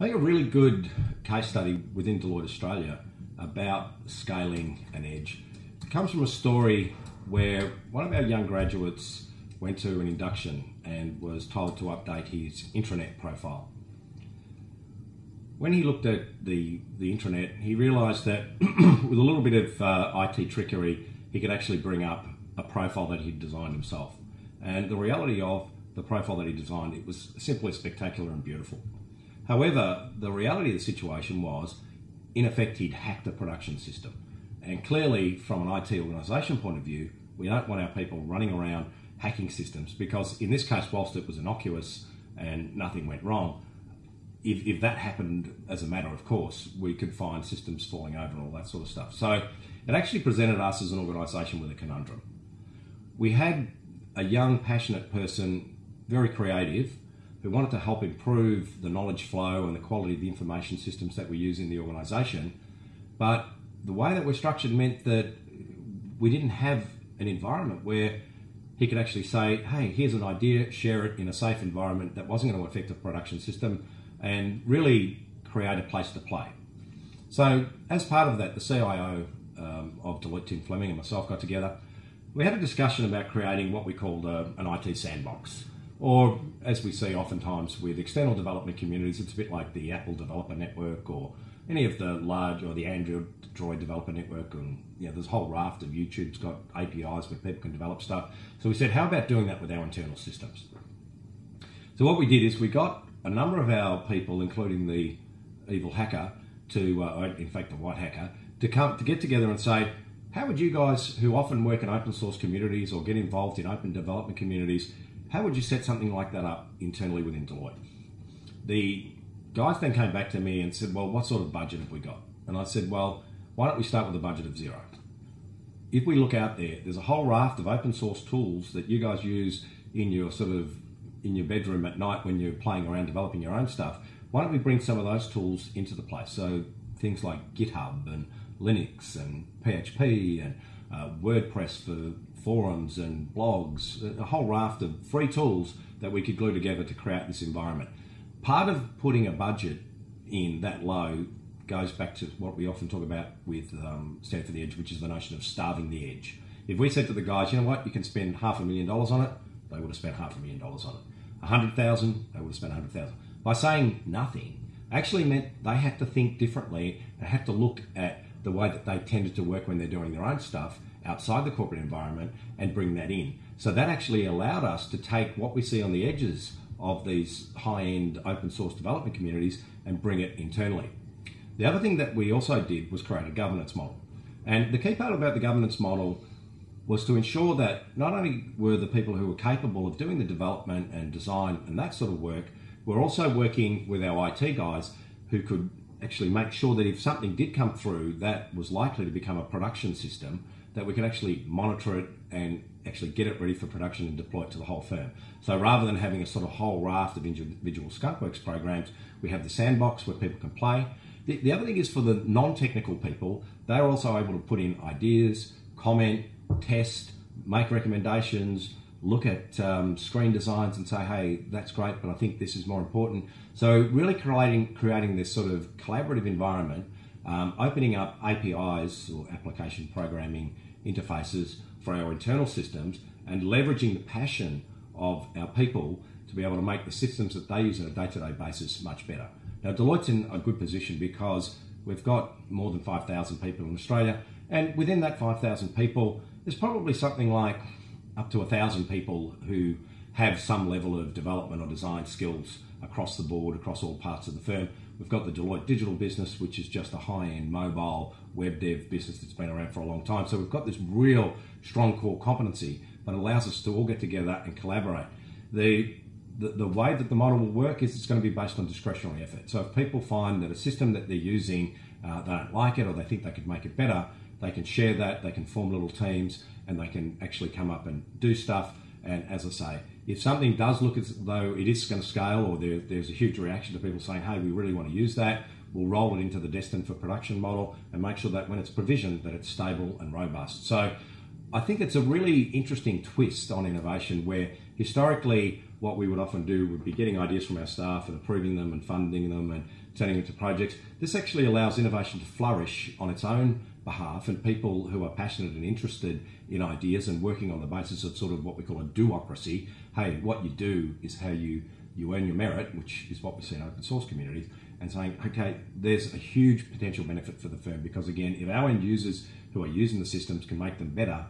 I think a really good case study within Deloitte Australia about scaling an edge comes from a story where one of our young graduates went to an induction and was told to update his intranet profile. When he looked at the intranet, he realised that with a little bit of IT trickery, he could actually bring up a profile that he'd designed himself. And the reality of the profile that he designed, it was simply spectacular and beautiful. However, the reality of the situation was, in effect, he'd hacked a production system. And clearly, from an IT organisation point of view, we don't want our people running around hacking systems because, in this case, whilst it was innocuous and nothing went wrong, if that happened as a matter of course, we could find systems falling over and all that sort of stuff. So it actually presented us as an organisation with a conundrum. We had a young, passionate person, very creative, who wanted to help improve the knowledge flow and the quality of the information systems that we use in the organisation. But the way that we're structured meant that we didn't have an environment where he could actually say, hey, here's an idea, share it in a safe environment that wasn't going to affect the production system and really create a place to play. So as part of that, the CIO of Deloitte, Tim Fleming, and myself got together. We had a discussion about creating what we called an IT sandbox. Or, as we see oftentimes with external development communities, it's a bit like the Apple Developer Network or any of the large, or the Android Developer Network, and there's a whole raft of YouTube's got APIs where people can develop stuff. So we said, how about doing that with our internal systems? So what we did is we got a number of our people, including the evil hacker, in fact the white hacker, to get together and say, how would you guys, who often work in open source communities or get involved in open development communities, how would you set something like that up internally within Deloitte? The guys then came back to me and said, well, what sort of budget have we got? And I said, well, why don't we start with a budget of zero? If we look out there, there's a whole raft of open source tools that you guys use in your in your bedroom at night when you're playing around developing your own stuff. Why don't we bring some of those tools into the place? So things like GitHub and Linux and PHP and WordPress for forums and blogs, a whole raft of free tools that we could glue together to create this environment. Part of putting a budget in that low goes back to what we often talk about with Stand for the Edge, which is the notion of starving the edge. If we said to the guys, you know what, you can spend $500,000 on it, they would have spent $500,000 on it. 100,000, they would have spent 100,000. By saying nothing, actually meant they had to think differently and had to look at the way that they tended to work when they're doing their own stuff outside the corporate environment and bring that in. So that actually allowed us to take what we see on the edges of these high-end open source development communities and bring it internally. The other thing that we also did was create a governance model. And the key part about the governance model was to ensure that not only were the people who were capable of doing the development and design and that sort of work, we're also working with our IT guys who could actually make sure that if something did come through that was likely to become a production system, that we could actually monitor it and actually get it ready for production and deploy it to the whole firm. So rather than having a sort of whole raft of individual skunkworks programs, we have the sandbox where people can play. The other thing is for the non-technical people, they're also able to put in ideas, comment, test, make recommendations, look at screen designs and say, hey, that's great, but I think this is more important. So really creating this sort of collaborative environment, opening up APIs or application programming interfaces for our internal systems and leveraging the passion of our people to be able to make the systems that they use on a day-to-day basis much better. Now, Deloitte's in a good position because we've got more than 5,000 people in Australia, and within that 5,000 people, there's probably something like up to 1,000 people who have some level of development or design skills across the board, across all parts of the firm. We've got the Deloitte Digital business, which is just a high-end mobile web dev business that's been around for a long time. So we've got this real strong core competency that allows us to all get together and collaborate. The way that the model will work is it's going to be based on discretionary effort. So if people find that a system that they're using, they don't like it or they think they could make it better, they can share that, they can form little teams, and they can actually come up and do stuff. And as I say, if something does look as though it is going to scale or there's a huge reaction to people saying, hey, we really want to use that, we'll roll it into the destined for production model and make sure that when it's provisioned, that it's stable and robust. So I think it's a really interesting twist on innovation where historically, what we would often do would be getting ideas from our staff and approving them and funding them and turning into projects. This actually allows innovation to flourish on its own behalf, and people who are passionate and interested in ideas and working on the basis of sort of what we call a do-ocracy. Hey, what you do is how you earn your merit, which is what we see in open source communities, and saying, okay, there's a huge potential benefit for the firm, because again, if our end users who are using the systems can make them better,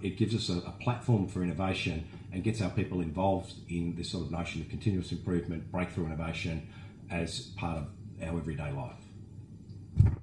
it gives us a platform for innovation and gets our people involved in this sort of notion of continuous improvement, breakthrough innovation as part of our everyday life.